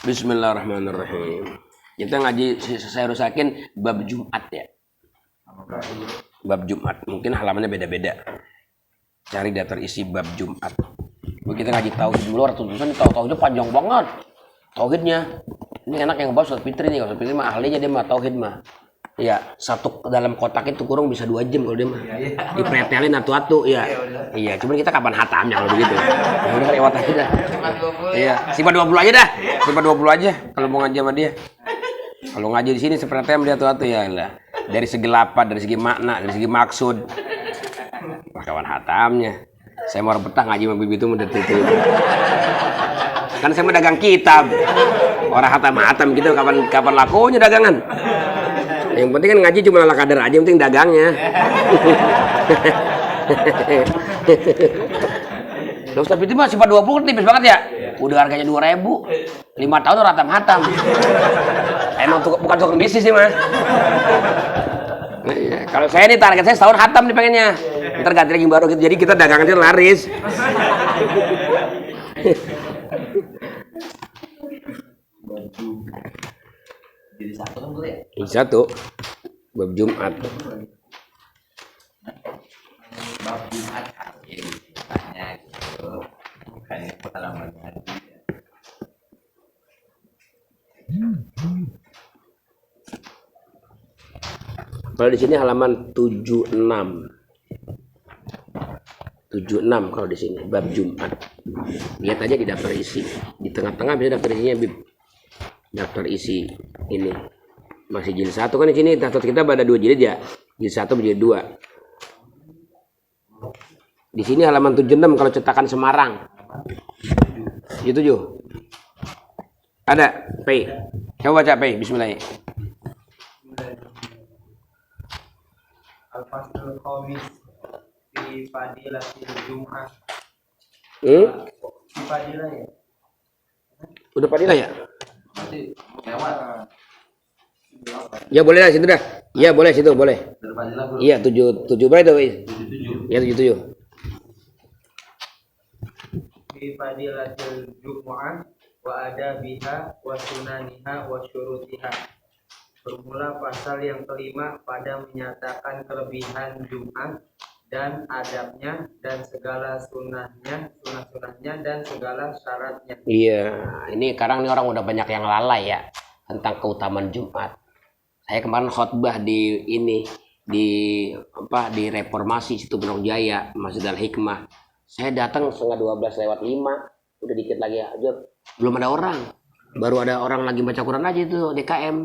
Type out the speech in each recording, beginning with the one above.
Bismillahirrahmanirrahim. Kita ngaji saya rusakin bab Jumat ya. Bab Jumat. Mungkin halamannya beda-beda. Cari daftar isi bab Jumat. Kita ngaji tauhid dulu, ratusan tauhidnya panjang banget. Tauhidnya. Ini enak yang bahas Ustaz Fitri nih. Ustaz Fitri mah ahlinya dia mah tauhid mah. Ya, satu dalam kotak itu kurang bisa 2 jam kalau dia mah. Dipretelin atu-atu ya. Iya, cuman kita kapan hatamnya kalau begitu. Ya udah lewat aja dah. Iya, sifat 20 aja dah. Sifat 20 aja kalau mau ngaji sama dia. Kalau ngaji di sini sepretem dia atu-atu ya lah. Dari segi lafaz, dari segi makna, dari segi maksud. Kawan hatamnya. Saya mau betah ngaji sama bibi itu udah itu. Kan saya mau dagang kitab. Orang hatam gitu kapan lakunya dagangan. Yang penting kan ngaji cuma ala kadar aja, yang penting dagangnya. Loh, tapi itu mah sifat 20 tipis banget ya. Udah harganya 2.000. 5 tahun orang hatam. Emang bukan tukang bisnis sih mah. Nah, ya. Kalau saya nih target saya setahun hatam nih pengennya. Ntar ganti lagi baru gitu. Jadi kita dagangannya laris. Jadi satu kan boleh ya? Ini satu bab Jumat. Bab Jumat ini tanya gitu. Kayak pengalaman ngaji. Kalau di sini halaman 76. 76 kalau di sini bab Jumat. Lihat aja di daftar isi. Di tengah-tengah bisa daftar isinya Bib. Daftar isi ini masih jilid 1 kan di sini daftar kita pada 2 jilid ya. Jilid 1 jilid 2. Di sini halaman 76 kalau cetakan Semarang. Jilid 7. Ada, Pei. Coba baca Pei, bismillah. Al-Faslul Khamis fi Fadilatil Jum'ah. Fi Fadilah ya? Udah Fadilah ya? Nanti lewat. Ya boleh lah situ dah. Iya boleh situ boleh. Iya 7 berapa itu? 77. Ya 77. Fi Fadilatil Jum'ah wa adabiha wa sunaniha wa syurutiha. Bermula pasal yang kelima pada menyatakan kelebihan Jumat dan adabnya dan segala sunahnya dan segala syaratnya. Iya, ini sekarang nih orang udah banyak yang lalai ya tentang keutamaan Jumat. Saya kemarin khotbah di Reformasi situ Gunung Jaya, Masjid Al Hikmah. Saya datang setengah 12 lewat 5, udah dikit lagi aja belum ada orang. Baru ada orang lagi baca Quran aja itu DKM.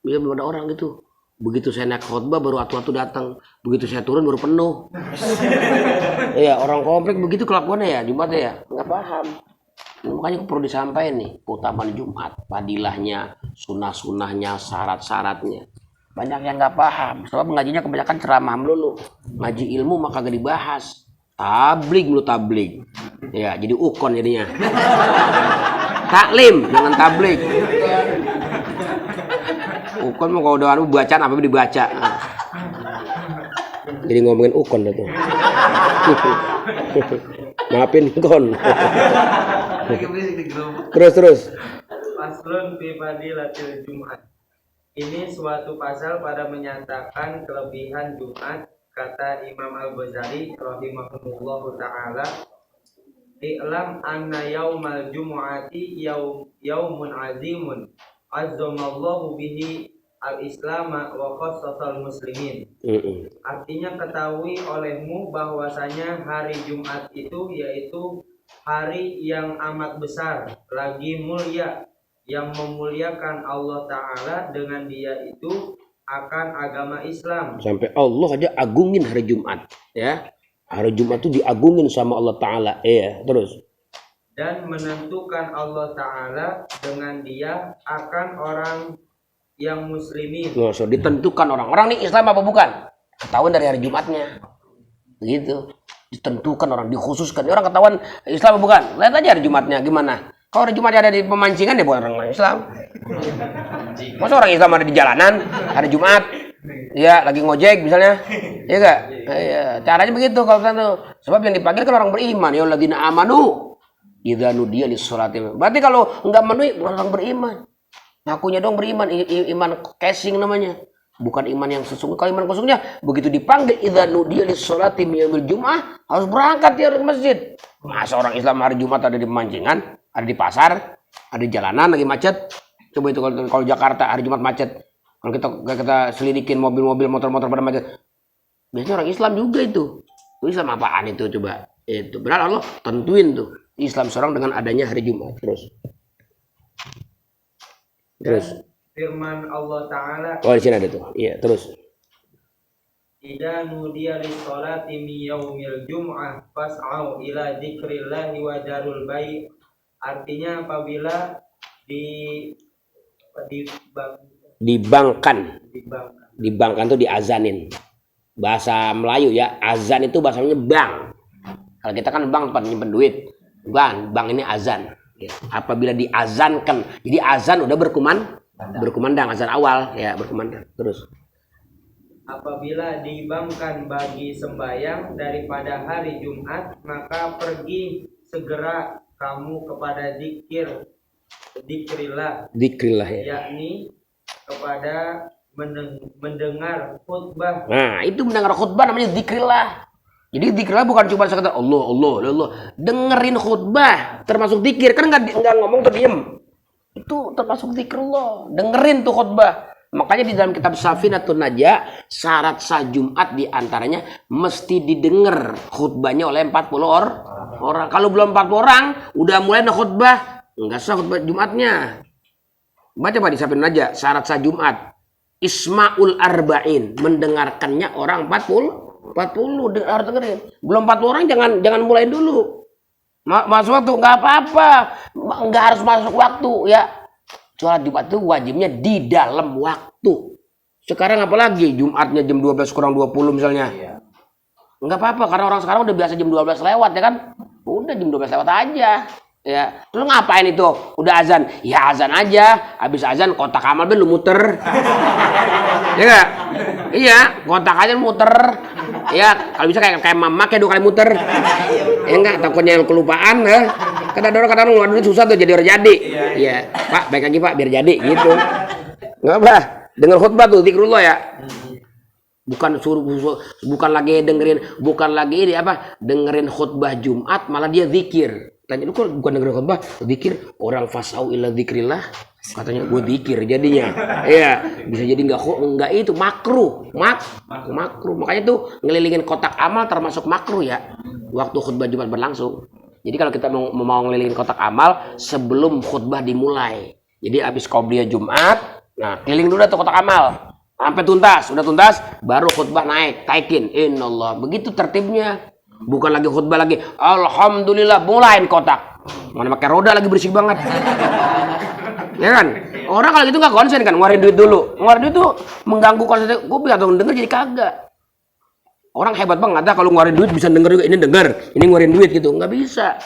Belum ada orang gitu. Begitu saya naik khotbah baru atu-atu datang. Begitu saya turun baru penuh. Iya, orang komplek begitu kelakuannya ya Jumat ya. Nggak paham. Makanya perlu disampaikan nih keutamaan Jumat, fadilahnya, sunah-sunahnya, syarat-syaratnya. Banyak yang nggak paham. Sebab ngajinya kebanyakan ceramah melulu. Ngaji ilmu maka gak dibahas. Tablig mulu tablig. Ya, jadi ukon jadinya. Taklim, jangan tablig. Ukon mau kalau doa bacaan apa dibaca. Jadi ngomongin ukon itu. Maafin kon. Terus. Faslun fi Fadilatil Jum'ah. Ini suatu pasal pada menyatakan kelebihan Jumat, kata Imam Al-Ghazali rahimahullahu taala. I'lam anna yaumal jumu'ati yaumun azimun azzamallahu bihi al-islama wa khassasal muslimin. Artinya ketahui olehmu bahwasanya hari Jumat itu yaitu hari yang amat besar, lagi mulia, yang memuliakan Allah Ta'ala dengan dia itu akan agama Islam. Sampai Allah aja agungin hari Jumat ya. Hari Jumat itu diagungin sama Allah Ta'ala. Iya, terus. Dan menentukan Allah Ta'ala dengan dia akan orang yang muslimin. Nah, so, ditentukan orang nih Islam apa bukan? Ketahuan dari hari Jumatnya. Begitu. Ditentukan orang, dikhususkan. Orang ketahuan Islam apa bukan? Lihat aja hari Jumatnya gimana. Kalau hari Jumatnya ada di pemancingan ya bukan orang Islam. Masa orang Islam ada di jalanan hari Jumat? Ya, lagi ngojek misalnya. Iya enggak? Iya, caranya begitu kalau tuh. Sebab yang dipanggil kan orang beriman, ya alladzina amanu. Idza nudiya lis-sholati. Berarti kalau enggak memenuhi bukan orang beriman. Ngakunya dong beriman, iman casing namanya. Bukan iman yang sesungguhnya. Kalau iman sesungguhnya begitu dipanggil idza nudiya lis-sholati yaumil jum'ah harus berangkat dia ke masjid. Masa orang Islam hari Jumat ada di pemancingan, ada di pasar, ada di jalanan lagi macet. Coba itu kalau Jakarta hari Jumat macet. Kalau kita selidikin mobil-mobil, motor-motor pada macet. Biasanya orang Islam juga itu. Islam apaan itu coba? Itu benar Allah tentuin tuh Islam seorang dengan adanya hari Jumat. Terus firman Allah Ta'ala, oh di sini ada tuh. Iya, terus. idza nudiya lis-sholati min yaumil jum'ah fas'au ila dzikrillahi wa darul bai'. Artinya apabila dibangkan tuh diazanin. Bahasa Melayu ya, azan itu bahasanya bang. Kalau kita kan bank tempat nyimpen duit. Bank ini azan. Apabila diazankan, jadi azan udah berkumandang azan awal ya berkumandang. Terus apabila dibangkan bagi sembahyang daripada hari Jumat, maka pergi segera kamu kepada dzikrillah ya. Yakni kepada mendengar khutbah. Nah, itu mendengar khutbah namanya dzikrillah. Jadi dzikrillah bukan cuma sekedar Allah. Dengerin khutbah termasuk dzikir. Kan enggak ngomong tuh diem. Itu termasuk dzikrullah. Dengerin tuh khutbah. Makanya di dalam kitab Safinatun Najah, syarat sah Jumat diantaranya mesti didengar khutbahnya oleh 40 orang. Kalau belum 40 orang, udah mulai khutbah, enggak sah khutbah Jumatnya. Baca Pak di Safinatun Najah, syarat sah Jumat. Isma'ul arba'in, mendengarkannya orang 40 harus dengerin. Belum 40 orang jangan mulai dulu. Masuk waktu nggak apa-apa, nggak harus masuk waktu ya. Sholat Jumat itu wajibnya di dalam waktu. Sekarang apalagi Jumatnya jam 12 kurang 20 misalnya. Nggak apa-apa karena orang sekarang udah biasa jam 12 lewat ya kan. Udah jam 12 lewat aja. Ya, terus ngapain itu? Udah azan, ya azan aja. Habis azan kotak amal lu muter, ya nggak? Iya, kotak aja muter. Ya, kalau bisa kayak mama kayak 2 kali muter. Ya enggak, takutnya kelupaan ya. Kadang-kadang ngeluarin susah tuh jadi orang jadi. Iya, Pak, baik lagi Pak biar jadi gitu. Nggak apa, dengar khutbah tuh zikrullah ya. Bukan lagi dengerin khutbah Jumat malah dia zikir. Tanya lu kok bukan dengerin khutbah, zikir orang fasau ila zikrillah. Katanya gue zikir jadinya. Iya, bisa jadi enggak itu makruh. Makruh. Makanya tuh ngelilingin kotak amal termasuk makruh ya. Waktu khutbah Jumat berlangsung. Jadi kalau kita mau ngelilingin kotak amal sebelum khutbah dimulai. Jadi habis qobliyah Jumat, nah keliling dulu tuh kotak amal. Sampai tuntas, udah tuntas baru khutbah naik, taikin. Innallah. Begitu tertibnya. Bukan lagi khutbah lagi. Alhamdulillah mulain kotak. Mana pakai roda lagi bersih banget. Ya kan? Orang kalau gitu nggak konsen kan, ngeluarin duit dulu. Ngeluarin duit tuh mengganggu konsen. Gue bisa denger jadi kagak. Orang hebat banget, ada kalau ngeluarin duit bisa denger juga. Ini denger, ini ngeluarin duit gitu. Nggak bisa.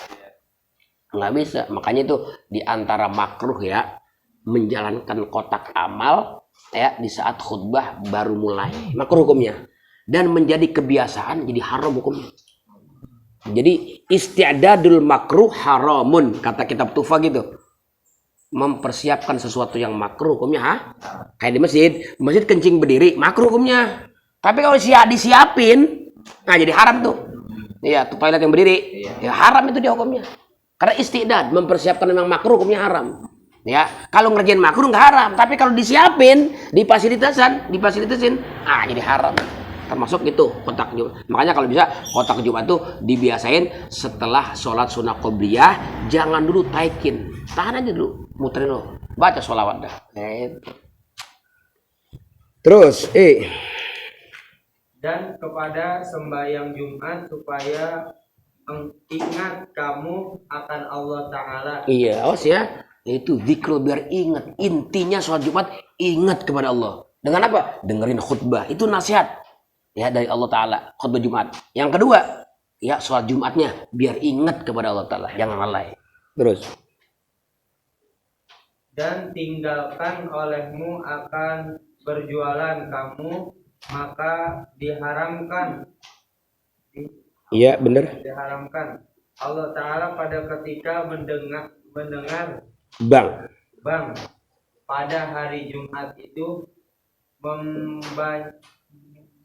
Makanya itu diantara makruh ya, menjalankan kotak amal ya di saat khutbah baru mulai. Makruh hukumnya. Dan menjadi kebiasaan jadi haram hukumnya. Jadi isti'dadul makruh haramun, kata kitab Tufa gitu. Mempersiapkan sesuatu yang makruh hukumnya kayak di masjid kencing berdiri makruh hukumnya. Tapi kalau disiapin nah jadi haram tuh. Iya, tuh toilet yang berdiri. Ya haram itu dia hukumnya. Karena istidad mempersiapkan memang makruh hukumnya haram. Ya, kalau ngerjain makruh nggak haram, tapi kalau disiapin, difasilitasin, jadi haram. Termasuk itu kotak Jumat. Makanya kalau bisa kotak Jumat tuh dibiasain setelah sholat sunnah qobliyah, jangan dulu taikin, tahan aja dulu, muterin dulu, baca sholawat dah. Terus, Dan kepada sembahyang Jumat supaya ingat kamu akan Allah Ta'ala. Iya, awas ya. Itu zikrul biar ingat. Intinya sholat Jumat ingat kepada Allah. Dengan apa? Dengerin khutbah. Itu nasihat. Ya dari Allah Ta'ala. Khutbah Jumat. Yang kedua. Ya sholat Jumatnya. Biar ingat kepada Allah Ta'ala. Jangan lalai. Terus. Dan tinggalkan olehmu akan berjualan kamu. Maka diharamkan. Iya benar. Diharamkan Allah Ta'ala pada ketika mendengar Bang, pada hari Jumat itu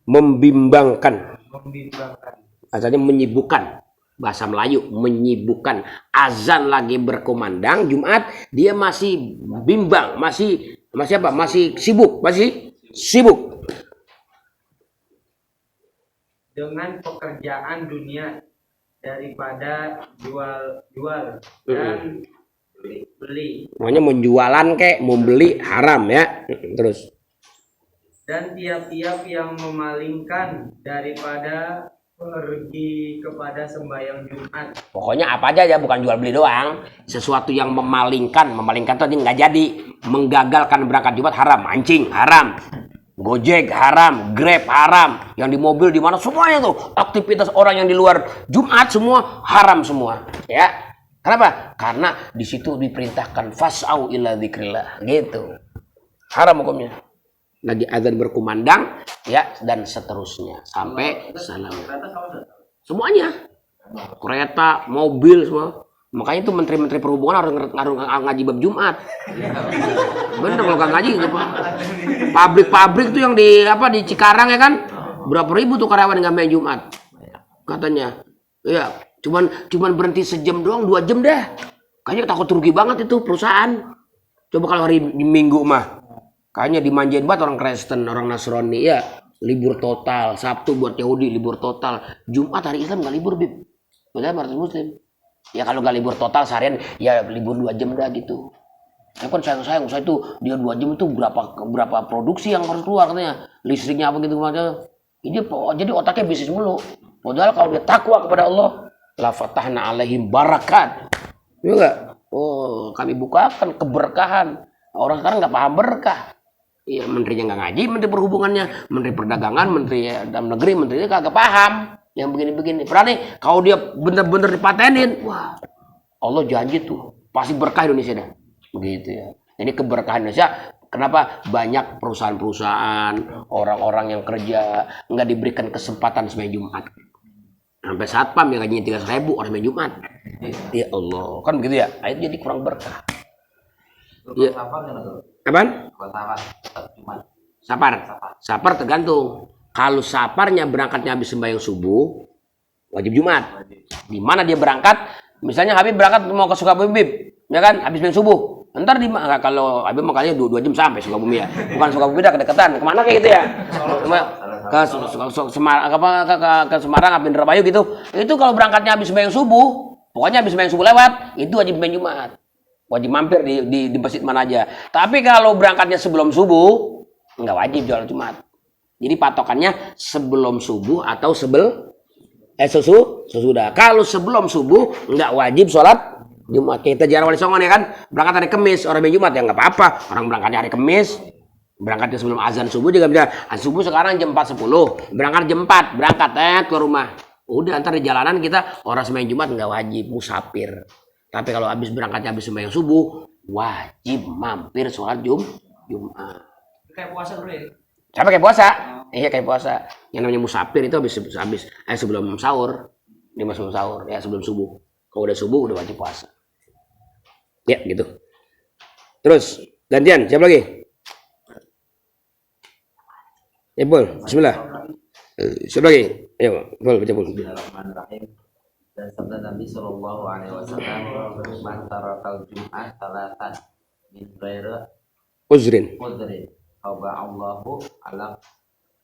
membimbangkan. membimbangkan. Asalnya menyibukkan. Bahasa Melayu, menyibukkan. Azan lagi berkumandang Jumat, dia masih bimbang, masih apa? Masih sibuk. Dengan pekerjaan dunia daripada jual dan beli. Makanya menjualan kek, membeli haram ya. Terus. Dan tiap-tiap yang memalingkan daripada pergi kepada sembahyang Jumat. Pokoknya apa aja ya, bukan jual beli doang. Sesuatu yang memalingkan tadi nggak jadi, menggagalkan berangkat Jumat haram, mancing haram, Gojek haram, Grab haram, yang di mobil di mana semuanya tuh aktivitas orang yang di luar Jumat semua haram semua, ya. Kenapa? Karena di situ diperintahkan fas'au ila dzikrillah, gitu. Haram hukumnya. Lagi azan berkumandang, ya, dan seterusnya sampai salam. Semuanya, kereta, mobil semua. Makanya itu menteri-menteri perhubungan harus ngaji bab Jumat. Bener kalau nggak ngaji gitu, Pak. Pabrik-pabrik tuh yang di Cikarang ya kan, berapa ribu tuh karyawan yang nggak main Jumat, katanya. Ya, cuman berhenti sejam doang, 2 jam dah. Kayaknya takut rugi banget itu perusahaan. Coba kalau hari Minggu mah, kayaknya dimanjain banget orang Kristen, orang Nasrani ya. Libur total, Sabtu buat Yahudi libur total, Jumat hari Islam nggak libur, Bib. Padahal martis Muslim. Ya kalau nggak libur total seharian, ya libur 2 jam dah gitu. Ya kan sayang saya itu dia 2 jam itu berapa produksi yang harus keluar katanya, listriknya apa gitu macam. Jadi otaknya bisnis mulu. Padahal kalau dia takwa kepada Allah, la fatahna alaihim barakat. Iya enggak? Oh, kami bukakan keberkahan. Orang sekarang nggak paham berkah. Iya, menterinya nggak ngaji, menteri perhubungannya, menteri perdagangan, menteri dalam negeri, menterinya kagak paham yang begini-begini. Berarti kalau dia bener-bener dipatenin, wah, Allah janji tuh pasti berkah Indonesia dah, begitu ya. Jadi keberkahan Indonesia, kenapa banyak perusahaan-perusahaan, orang-orang yang kerja nggak diberikan kesempatan sembahyang Jumat. Sampai satpam yang gajinya 300.000 orang sembahyang Jumat. Ya Allah, kan begitu ya. Itu jadi kurang berkah. Ya. Sapar gimana tuh? Apaan? Sapar. Sapar tergantung. Kalau saparnya berangkatnya habis sembahyang subuh, wajib Jumat. Di mana dia berangkat? Misalnya Habib berangkat mau ke Sukabumi, ya kan? Habis sembahyang subuh. Ntar kalau Habib makanya 2 jam sampai Sukabumi ya. Bukan Sukabumi dah kedekatan. Kemana kayak gitu ya? Ke Semarang, ke Indramayu gitu. Itu kalau berangkatnya habis sembahyang subuh, pokoknya habis sembahyang subuh lewat, itu wajib sembahyang Jumat. Wajib mampir di masjid mana aja. Tapi kalau berangkatnya sebelum subuh, nggak wajib jual Jumat. Jadi patokannya sebelum subuh atau sesudah. Kalau sebelum subuh nggak wajib sholat Jumat. Kita jarang Wali Songon ya kan, berangkat hari Kamis, orang Jumat ya nggak apa-apa. Orang berangkatnya hari Kamis, berangkatnya sebelum azan subuh juga bisa. Azan subuh sekarang jam 4.10, berangkat jam 4, berangkat ke rumah. Udah antar di jalanan kita orang sembahyang Jumat nggak wajib, musafir. Tapi kalau berangkatnya habis sembahyang subuh, wajib mampir sholat Jumat. Kayak puasa bro ya? Siapa kayak puasa? Iya kayak puasa. Yang namanya musafir itu habis sebelum sahur. Dia masuk sahur ya sebelum subuh. Kalau udah subuh udah wajib puasa. Ya gitu. Terus gantian siapa lagi? Ya Bol, bismillah. Siapa lagi? Ayo, Bol baca Bol. Bismillahirrahmanirrahim. Dan sabda Nabi Shallallahu Alaihi Wasallam, "Man tarakal Jum'ah salatan min ghairi Uzrin. Allahu ala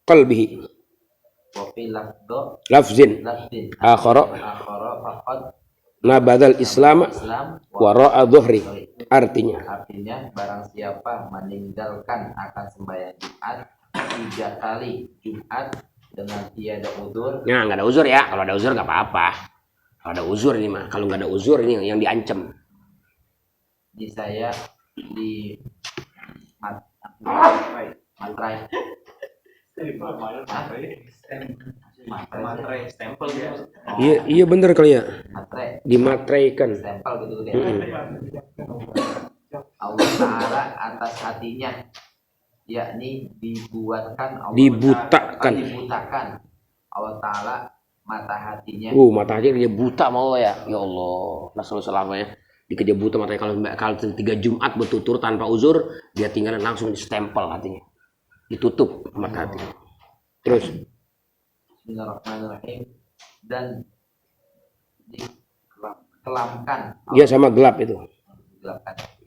Qalbihi. wa fi Lafzin. Akhara faqad nabadal Islam wara'a dhuhri. Artinya barang siapa meninggalkan akan sembahyang Jumat 3 kali Jumat dengan tiada uzur. Nah, nggak ada uzur ya. Kalau ada uzur nggak apa-apa. Kalau ada uzur ini mah. Kalau nggak ada uzur ini yang diancam. Di saya di materai stempel gitu. Iya bener kali ya. Materai Dimateraikan. stempel gitu deh. Allah Ta'ala atas hatinya, yakni dibutakan Allah Ta'ala mata hatinya. Mata hatinya dia buta mau ya. Ya Allah, nasallahu selamanya. Dikejar buta matanya kalau 3 Jumat bertutur tanpa uzur, dia tinggal langsung di-stempel hatinya. Ditutup mata hati. Terus Bismillahirrahmanirrahim. Dan dikelamkan. Dia sama gelap itu.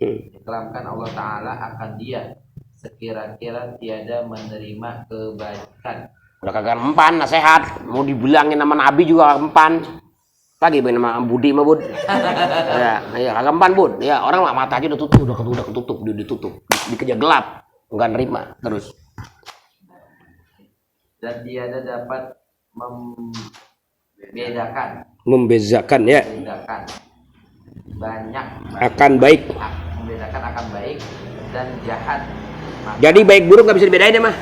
Dikelamkan Allah Ta'ala akan dia sekira-kira tiada menerima kebaikan. Udah kagak mempan, nasihat. Mau dibilangin sama Nabi juga kagak mempan. Lagi pengen sama Budi mah Bud. Ya kagak mempan Bud. Ya orang mata aja udah ketutup, ditutup. Dikejar gelap, enggak nerima. Terus Dan tiada dapat membezakan ya. membedakan banyak Akan baik. membedakan akan baik dan jahat. Jadi baik buruk nggak bisa dibedain ya mah.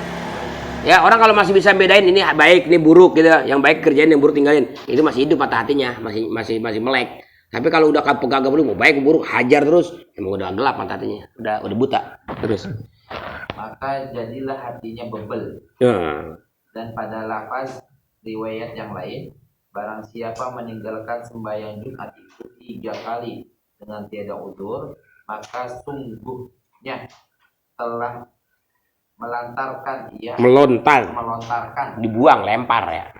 Ya orang kalau masih bisa bedain ini baik, ini buruk gitu. Yang baik kerjain, yang buruk tinggalin. Itu masih hidup mata hatinya, masih melek. Tapi kalau udah pegang buruk, mau baik mau buruk hajar terus, emang udah gelap mata hatinya, udah buta. Terus Maka jadilah hatinya bebel. ya. Dan pada lafaz riwayat yang lain, barang siapa meninggalkan sembahyang Jumat itu 3 kali dengan tiada udzur, maka sungguhnya telah melontarkan Dibuang, lempar ya.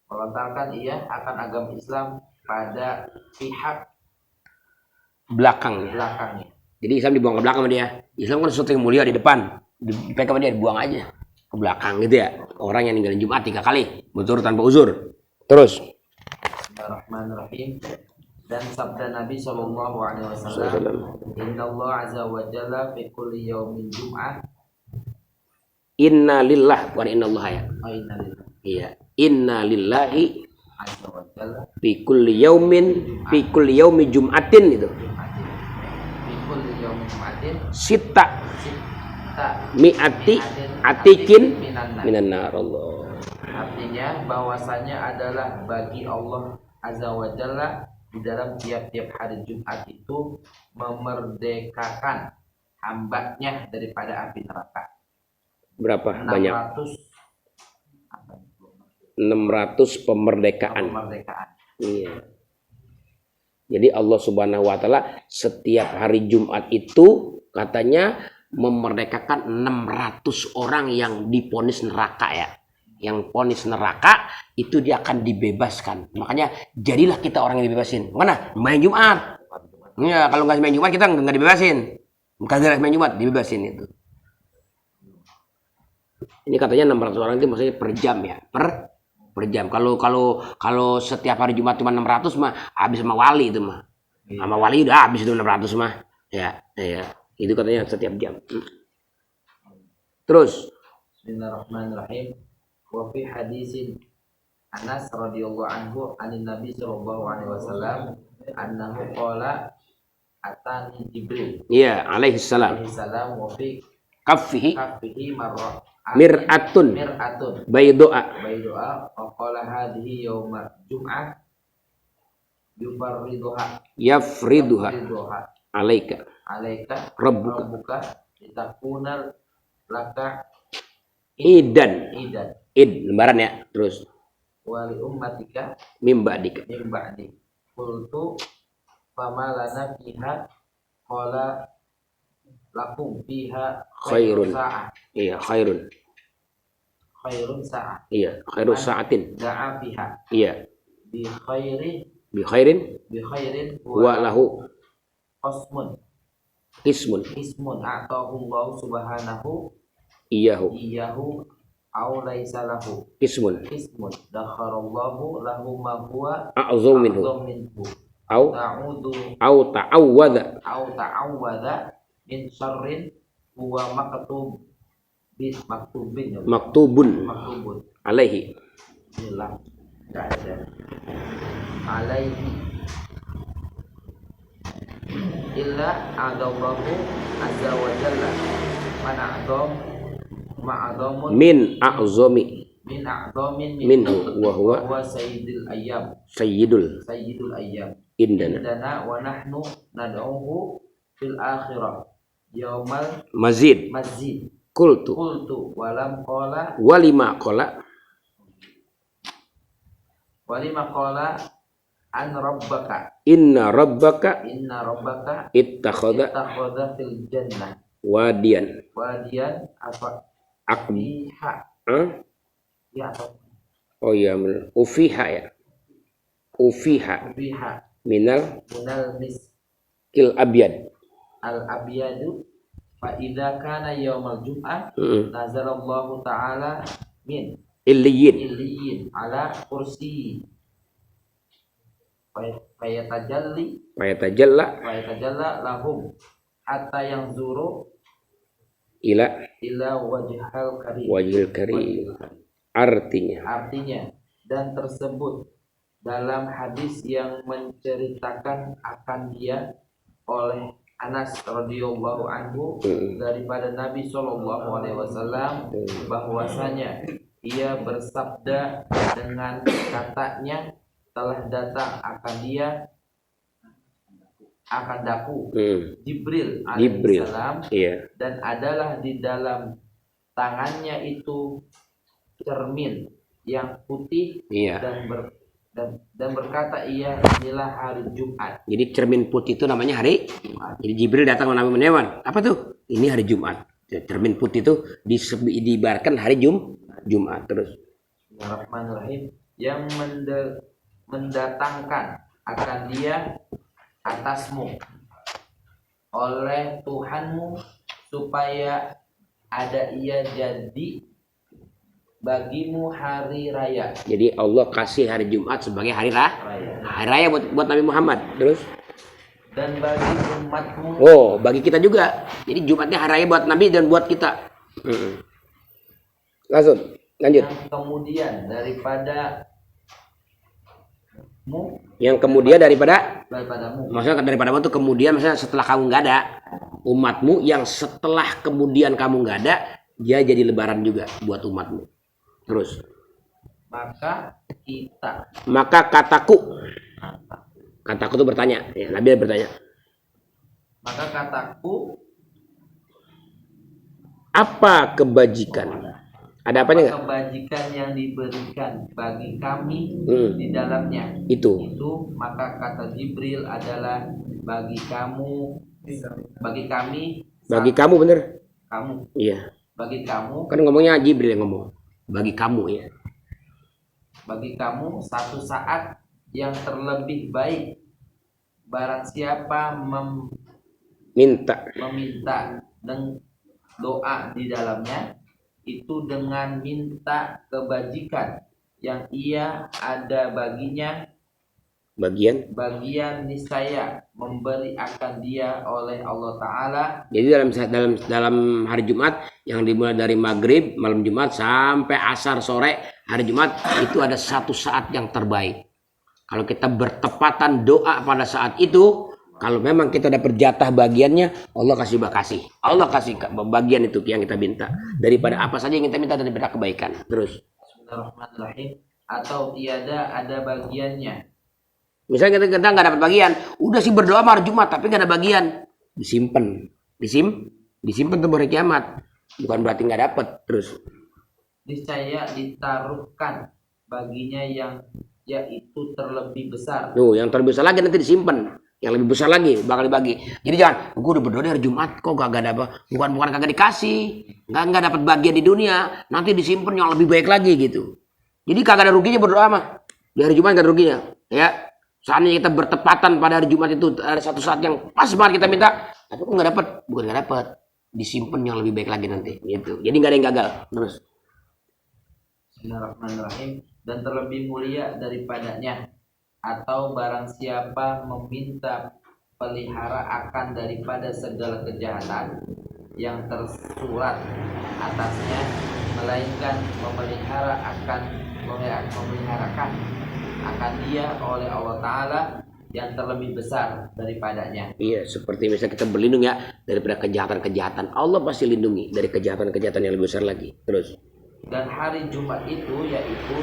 melontarkan ia akan agama Islam pada pihak Belakangnya. belakangnya. Jadi Islam dibuang ke belakang sama dia. Islam kan sesuatu yang mulia di depan. Dipegang sama dia, dibuang aja ke belakang gitu ya. Orang yang ninggalin Jumat 3 kali berturut tanpa uzur. Terus Bismillahirrahmanirrahim. Dan sabda Nabi SAW, Inna Allah azza wa jalla fi kulli yaumin jum'ah. Inna lillah bukan inna Allah ya. Inna lillahi Iya. Inna lillahi azza wa jalla fi kulli yaumi jum'atin itu. fi kulli yaumin jum'atin Sita sitta mi'ati atikin minan minan nar Allah. Artinya bahwasanya adalah bagi Allah azza wa jalla di dalam tiap-tiap hari Jumat itu memerdekakan hambanya daripada api neraka. Berapa banyak? 600 Kemerdekaan. Iya. Jadi Allah Subhanahu wa taala setiap hari Jumat itu katanya memerdekakan 600 orang yang divonis neraka ya. Yang vonis neraka itu dia akan dibebaskan. Makanya jadilah kita orang yang dibebasin. Mana? Main Jumat. Ya, kalau nggak main Jumat kita nggak dibebasin. Kagak main Jumat dibebasin itu. Ini katanya 600 orang itu maksudnya per jam ya, per jam. Kalau setiap hari Jumat cuma 600 mah habis sama wali itu mah. Sama wali udah habis itu 600 mah. Ya. Itu katanya setiap jam. Terus Bismillahirrahmanirrahim. Wa fi hadisin Anas radhiyallahu anhu anin Nabi sallallahu alaihi wasallam annahu qala atani Jibril. Iya, alaihi salam. Wa fi Kaffihi marra mir'atun baydoa wa qala hadhihi yauma jum'ah yafriduha alaika rabbuka litakuna laka id lembaran ya. Terus wali ummatika mimba'dika ba'di qultu fama lana fiha qala lakum fiha khairun sa'ah. Iya khairun Sa'ah. Iya khairu sa'atin da'a fiha iya bi khairin wa lahu ismun ismun a'tahu Allah subhanahu iyahu aw laisa lahu ismun dakharallahu lahu ma huwa a'zam minhu au ta'awwadha min syarrin huwa maktubun alaihi illa a'dallahu azza wa jalla ma'adhamun min a'zamin minhu wa huwa sayyidul ayyam indana wa nahnu nad'uhu fil akhirah yaumal mazid masjid qultu walam qala walima qala Walima qala an rabbaka inna rabbaka ittakhadha fil jannah wadiyan apa fiha ya apa oh iya benar ufiha ya ufiha minal miskil abyad al abyadu fa idza kana yaumal jum'ah nazalallahu ta'ala min illiyin ala kursi fayatajalla lahum hatta yang zuru ila wajhil karim artinya dan tersebut dalam hadis yang menceritakan akan dia oleh Anas radhiyallahu anhu daripada Nabi sallallahu alaihi wasallam bahwasanya ia bersabda dengan katanya telah datang akan dia akan daku Jibril alaihissalam dan adalah di dalam tangannya itu cermin yang putih dan berkata inilah hari Jumat. Jadi cermin putih itu namanya hari Jumat. Jadi Jibril datang ke Nabi menewan. Apa tuh? Ini hari Jumat. Cermin putih itu diibaratkan hari Jumat terus. Bismillahirrahmanirrahim. Yang mendatangkan akan dia atasmu oleh Tuhanmu supaya ada ia jadi bagimu hari raya. Jadi Allah kasih hari Jumat sebagai hari raya buat Nabi Muhammad. Terus dan bagi umatmu. Oh, bagi kita juga. Jadi Jumatnya hari raya buat Nabi dan buat kita. Langsung lanjut. Yang kemudian daripadamu. Maksudnya daripadamu itu kemudian maksudnya setelah kamu nggak ada. Umatmu yang setelah kemudian kamu nggak ada, dia jadi lebaran juga buat umatmu. Terus maka kataku itu bertanya ya, Nabi bertanya maka kataku apa kebajikan ada apanya nggak kebajikan yang diberikan bagi kami di dalamnya itu maka kata Jibril adalah bagi kami bener kamu iya bagi kamu kan ngomongnya Jibril yang ngomong bagi kamu ya bagi kamu satu saat yang terlebih baik barang siapa meminta dan doa di dalamnya itu dengan minta kebajikan yang ia ada baginya bagian niscaya memberi akan dia oleh Allah Ta'ala. Jadi dalam hari Jumat yang dimulai dari maghrib malam Jumat sampai asar sore hari Jumat itu ada satu saat yang terbaik. Kalau kita bertepatan doa pada saat itu, kalau memang kita dapat jatah bagiannya, Allah kasih bagian itu yang kita minta daripada apa saja yang kita minta daripada kebaikan. Terus Bismillahirrahmanirrahim. Atau tiada ada bagiannya. Misalnya kita nggak dapat bagian, udah sih berdoa hari Jumat tapi nggak ada bagian, disimpan tuh hari kiamat, bukan berarti nggak dapat. Terus niscaya ditaruhkan baginya yang yaitu terlebih besar. Tuh, yang terlebih besar lagi nanti disimpan, yang lebih besar lagi bakal dibagi. Jadi jangan, gue udah berdoa hari Jumat kok gak ada apa, bukan kagak dikasih, nggak dapat bagian di dunia, nanti disimpan yang lebih baik lagi gitu. Jadi kagak ada ruginya berdoa mah di hari Jumat, gak ada ruginya, ya. Seandainya kita bertepatan pada hari Jumat itu ada satu saat yang pas banget kita minta, tapi kok nggak dapat, bukan nggak dapat, disimpan yang lebih baik lagi nanti, gitu. Jadi nggak ada yang gagal. Terus. Bismillahirrahmanirrahim. Dan terlebih mulia daripadanya, atau barang siapa meminta pelihara akan daripada segala kejahatan yang tersurat atasnya, melainkan memeliharakan akan dia oleh Allah Ta'ala yang terlebih besar daripadanya. Iya, seperti misalnya kita berlindung ya daripada kejahatan-kejahatan, Allah pasti lindungi dari kejahatan-kejahatan yang lebih besar lagi. Terus. Dan hari Jumat itu yaitu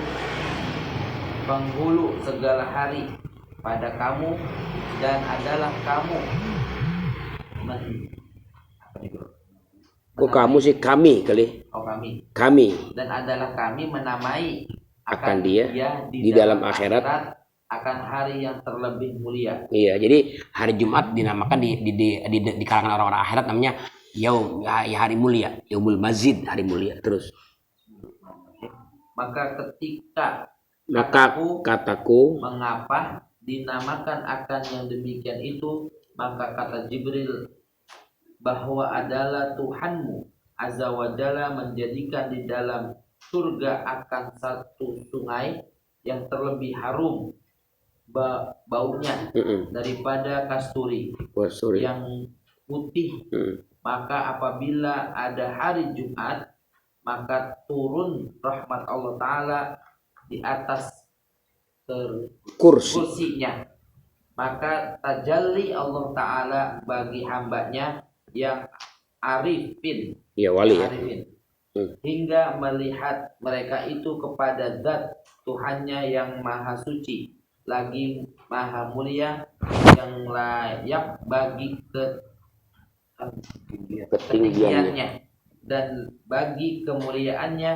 penghulu segala hari pada kamu dan adalah kamu. Kok kamu sih kami kali? Oh kami. Kami. Dan adalah kami menamai akan dia di dalam akhirat akan hari yang terlebih mulia. Iya, jadi hari Jumat dinamakan di kalangan orang-orang akhirat namanya hari mulia, yaumul mazid, hari mulia. Terus maka ketika kataku mengapa dinamakan akan yang demikian itu, maka kata Jibril bahwa adalah Tuhanmu Azza wa Jalla menjadikan di dalam surga akan satu sungai yang terlebih harum baunya daripada kasturi yang putih. Maka apabila ada hari Jumat, maka turun rahmat Allah Ta'ala di atas kursinya. Maka tajalli Allah Ta'ala bagi hambanya yang arifin, ya wali ya, hingga melihat mereka itu kepada zat Tuhannya yang maha suci lagi maha mulia, yang layak bagi ketinggiannya dan bagi kemuliaannya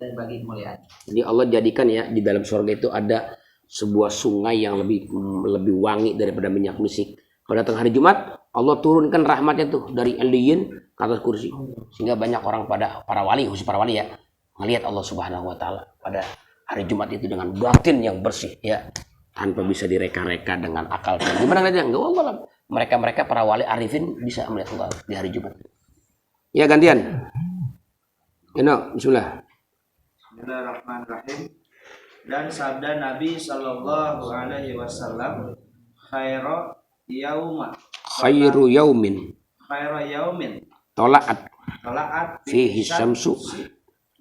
dan bagi kemuliaan. Jadi Allah jadikan ya di dalam surga itu ada sebuah sungai yang lebih wangi daripada minyak misik. Pada datang hari Jumat, Allah turunkan rahmatnya tuh dari alien ke atas kursi, sehingga banyak orang para wali, khusus para wali ya, melihat Allah Subhanahu Wa Taala pada hari Jumat itu dengan batin yang bersih ya, tanpa bisa direka-reka dengan akal. Gimana aja enggak Allah, mereka para wali arifin bisa melihat Allah di hari Jumat. Ya gantian. Bismillah. Bismillahirrahmanirrahim. Dan sabda Nabi Shallallahu Alaihi Wasallam, khairu yaumin tola'at fihi syamsu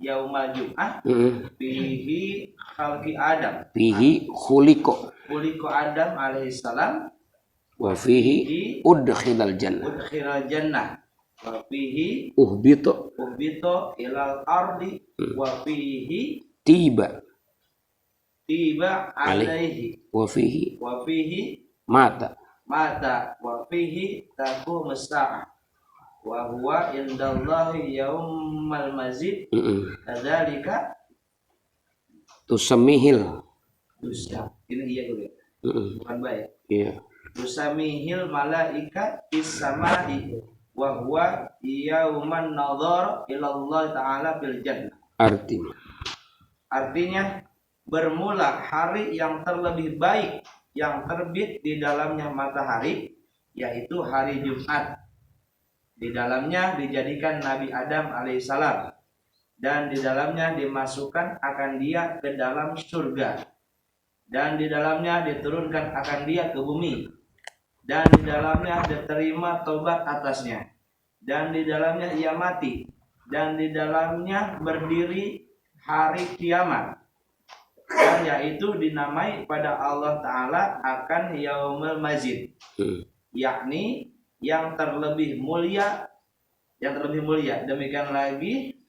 yaumal jum'ah fihi khalqi Adam fihi khuliqo Adam alaihissalam wa fihi udkhilal jannah wa fihi uhbito ilal ardi wa fihi tiba alaihi wa fihi mata wa fihi taqumu as-sa'ah wa huwa indallahi yaumal mazid kadzalika tusamihil ini iya dulu ya, bukan baik iya, tusamihil malaikat is-samai wa huwa yauman nadhar ila Allah taala fil jannah. Artinya bermula hari yang terlebih baik yang terbit di dalamnya matahari, yaitu hari Jumat. Di dalamnya dijadikan Nabi Adam alaihissalam, dan di dalamnya dimasukkan akan dia ke dalam surga, dan di dalamnya diturunkan akan dia ke bumi, dan di dalamnya diterima tobat atasnya, dan di dalamnya ia mati, dan di dalamnya berdiri hari kiamat, dan yaitu dinamai pada Allah Ta'ala akan yaumul mazid, yakni yang terlebih mulia. Demikian lagi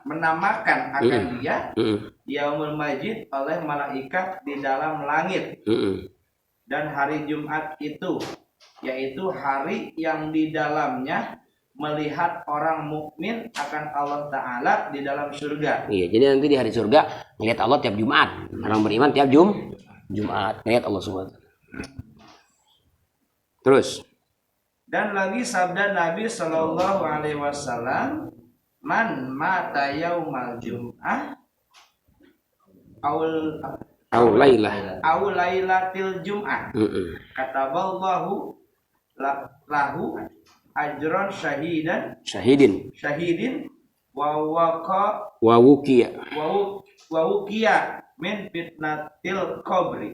menamakan akan dia yaumul mazid oleh malaikat di dalam langit. Dan hari Jumat itu yaitu hari yang di dalamnya melihat orang mukmin akan Allah Ta'ala di dalam surga. Iya, jadi nanti di hari surga melihat Allah tiap Jumat. Orang beriman tiap Jumat melihat Allah Subhanahu. Terus. Dan lagi sabda Nabi Shallallahu Alaihi Wasallam, man mata yaumal jum'ah au lailatil jum'ah kataballahu lahu ajron syahidin wa wukiya min fitnatil qabri.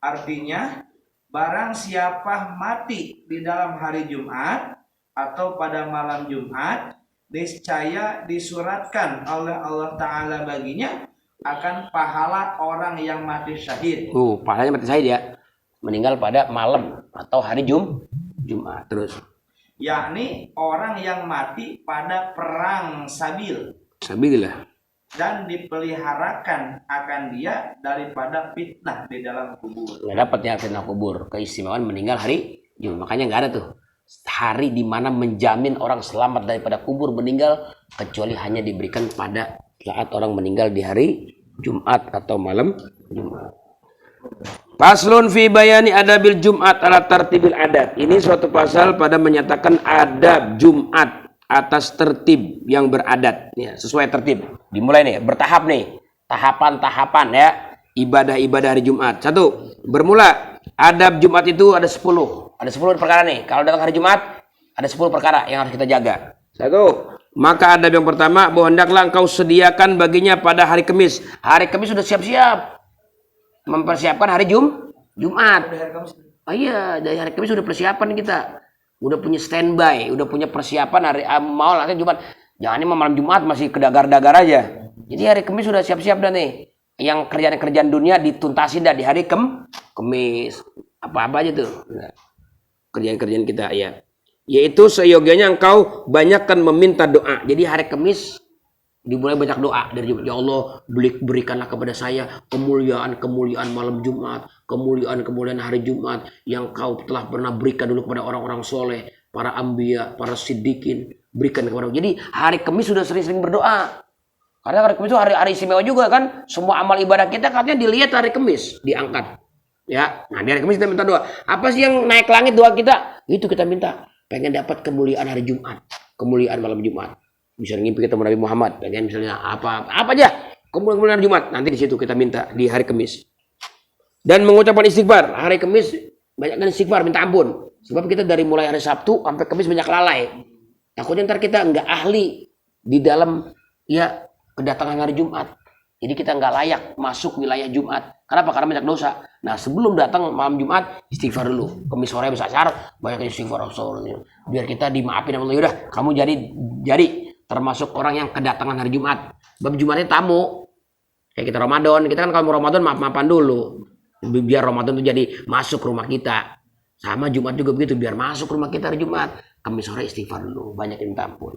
Artinya barang siapa mati di dalam hari Jumat atau pada malam Jumat, niscaya disuratkan oleh Allah Ta'ala baginya akan pahala orang yang mati syahid. Pahalanya mati syahid ya, meninggal pada malam atau hari Jumat. Terus yakni orang yang mati pada perang sabilillah, dan dipeliharakan akan dia daripada fitnah di dalam kubur. Nggak dapat ya fitnah kubur, keistimewaan meninggal hari Jumat. Makanya nggak ada tuh hari di mana menjamin orang selamat daripada kubur meninggal, kecuali hanya diberikan pada saat orang meninggal di hari Jumat atau malam Jumat. Faslun fi bayani adabil Jumat ala tartibil adat. Ini suatu pasal pada menyatakan adab Jumat atas tertib yang beradat, ya, sesuai tertib. Dimulai nih, bertahap nih, tahapan-tahapan ya, ibadah-ibadah hari Jumat. Satu, bermula adab Jumat itu ada 10. Ada 10 perkara nih. Kalau datang hari Jumat, ada 10 perkara yang harus kita jaga. Satu, maka adab yang pertama, bahwa hendaklah engkau sediakan baginya pada hari Kamis. Hari Kamis sudah siap-siap mempersiapkan hari Jumat. Oh iya, dari hari Kamis sudah persiapan kita. Udah punya standby, udah punya persiapan hari mau nanti Jumat. Jangan ini malam Jumat masih kedagar-dagar aja. Jadi hari Kamis sudah siap-siap dah nih. Yang kerjaan-kerjaan dunia dituntasin dah di hari Kamis. Apa-apa aja tuh. Kerjaan-kerjaan kita ya. Yaitu seyogianya engkau banyakkan meminta doa. Jadi hari Kamis dimulai banyak doa dari Jumat. Ya Allah, berikanlah kepada saya kemuliaan malam Jumat, kemuliaan hari Jumat yang kau telah pernah berikan dulu kepada orang-orang soleh, para anbiya, para siddiqin, berikan kepada. Jadi hari Kamis sudah sering-sering berdoa. Karena hari Kamis itu hari istimewa juga kan. Semua amal ibadah kita katanya dilihat hari Kamis, diangkat. Ya, nah di hari Kamis kita minta doa. Apa sih yang naik langit doa kita? Itu kita minta. Pengen dapat kemuliaan hari Jumat, kemuliaan malam Jumat. Bisa ngimpi ketemu Nabi Muhammad, pengen misalnya apa aja, kemuliaan Jumat. Nanti di situ kita minta di hari Kamis. Dan mengucapkan istighfar hari Kamis, banyakkan istighfar, minta ampun. Sebab kita dari mulai hari Sabtu sampai Kamis banyak lalai. Takutnya ntar kita nggak ahli di dalam ya kedatangan hari Jumat. Jadi kita nggak layak masuk wilayah Jumat. Kenapa? Karena banyak dosa. Nah sebelum datang malam Jumat istighfar dulu. Kamis sore bisa asar banyak istighfar. Biar kita dimaafin sama Allah. Yaudah kamu jadi termasuk orang yang kedatangan hari Jumat. Bab Jumatnya tamu. Kayak kita Ramadan. Kita kan kalau mau Ramadan maaf-maafan dulu. Biar Ramadan itu jadi masuk rumah kita. Sama Jumat juga begitu. Biar masuk rumah kita hari Jumat. Kamis sore istighfar dulu. Banyak yang minta ampun.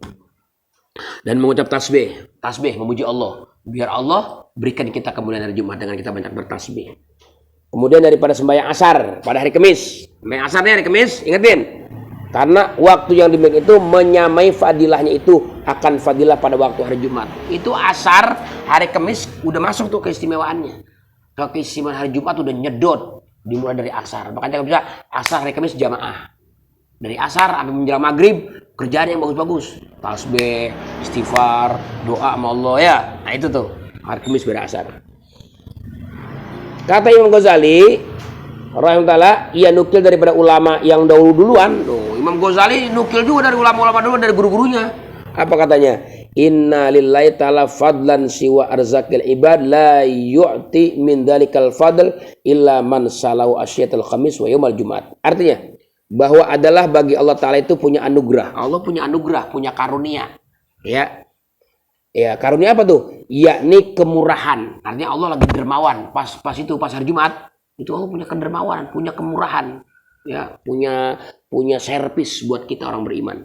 Dan mengucap tasbih. Tasbih memuji Allah. Biar Allah berikan kita kemuliaan hari Jumat dengan kita banyak bertasbih. Kemudian daripada sembahyang asar pada hari Kamis. Sembahyang asarnya hari Kamis. Ingetin. Karena waktu yang demikian itu menyamai fadilahnya itu akan fadilah pada waktu hari Jumat. Itu asar hari Kamis udah masuk tuh keistimewaannya. Kalau keistimewaan hari Jumat udah nyedot dimulai dari asar. Makanya bisa asar hari Kamis jamaah. Dari asar sampai menjelang maghrib kerjaan yang bagus-bagus. Tasbih, istighfar, doa sama Allah ya. Nah itu tuh hari Kamis berasar. Kata Imam Ghazali rahimahullah, ia nukil daripada ulama yang dahulu duluan. Imam Ghazali nukil juga dari ulama-ulama dulu, dari guru-gurunya. Apa katanya? Inna lillahi ta'ala fadlan siwa arzakil ibad la yu'ti min dalikal fadl illa man salahu asyatul khamis wa yawmal jumat. Artinya bahwa adalah bagi Allah Ta'ala itu punya anugerah. Allah punya anugerah, punya karunia. Ya, karunia apa tuh? Yakni kemurahan. Artinya Allah lagi dermawan. Pas hari Jumat itu Allah punya kedermawanan, punya kemurahan, ya, punya servis buat kita orang beriman.